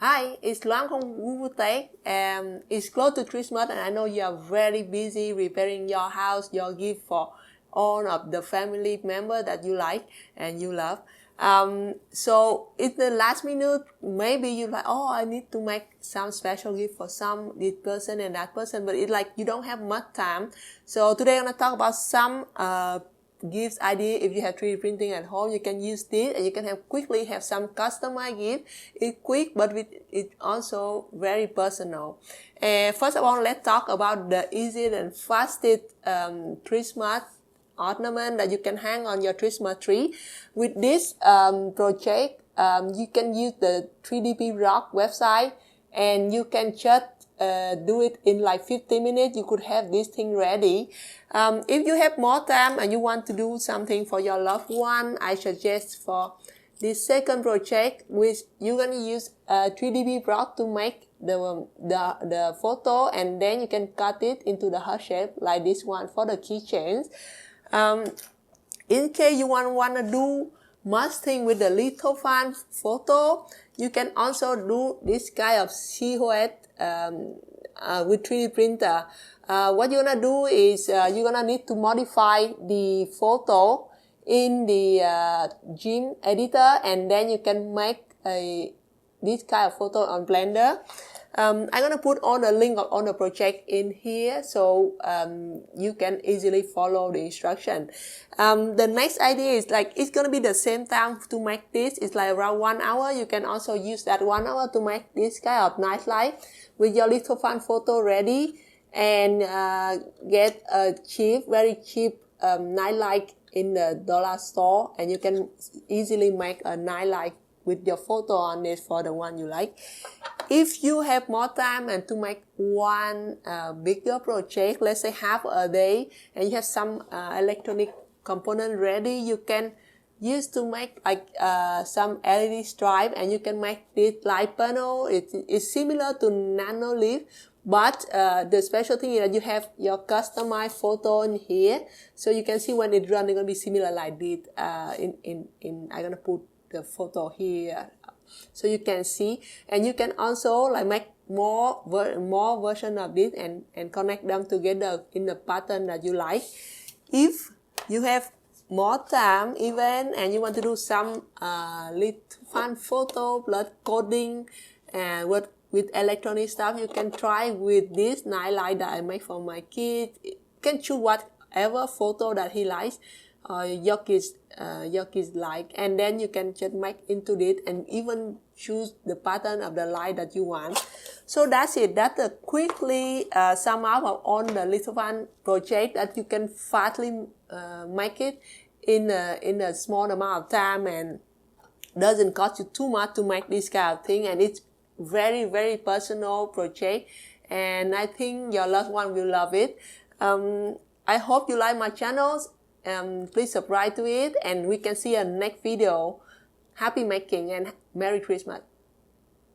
Hi, it's Loan from Google Tech. It's close to Christmas and I know you are very busy preparing your house, your gift for all of the family member that you like and you love. So in the last minute, maybe you like, oh, I need to make some special gift for this person and that person, but it's like you don't have much time. So today I'm gonna talk about some gifts idea. If you have 3D printing at home, you can use this and you can quickly have some customized gift. It's quick, but it's also very personal. And first of all, let's talk about the easiest and fastest Christmas ornament that you can hang on your Christmas tree. With this project, you can use the 3D Rock website and you can just do it in like 50 minutes. You could have this thing ready. If you have more time and you want to do something for your loved one, I suggest for this second project, which you're going to use 3D Rock to make the photo, and then you can cut it into the heart shape like this one for the keychains. In case you want to do much thing with the little fun photo, you can also do this kind of silhouette with 3D printer. What you're gonna do is you're gonna need to modify the photo in the gym editor, and then you can make this kind of photo on Blender. I'm gonna put all the link of all the project in here so you can easily follow the instruction. The next idea is like it's gonna be the same time to make this. It's like around 1 hour. You can also use that 1 hour to make this kind of night light with your little fun photo ready, and get a very cheap night light in the dollar store, and you can easily make a night light with your photo on it for the one you like. If you have more time and to make one bigger project, let's say half a day, and you have some electronic component ready, you can use to make like some LED stripe, and you can make this light panel. It's similar to nano leaf, but the special thing is that you have your customized photo in here, so you can see when it runs, it's gonna be similar like this. I'm gonna put the photo here so you can see, and you can also like make more version of this and connect them together in the pattern that you like. If you have more time even and you want to do some little fun photo plus coding and with electronic stuff, you can try with this night light that I make for my kid. You can choose whatever photo that he likes, your kids like, and then you can just make into it and even choose the pattern of the light that you want. So that's it. That's a quickly sum up of all the little fun project that you can fastly make it in a small amount of time, and doesn't cost you too much to make this kind of thing, and it's very, very personal project, and I think your loved one will love it. I hope you like my channels. Please subscribe to it, and we can see you in the next video. Happy making and Merry Christmas.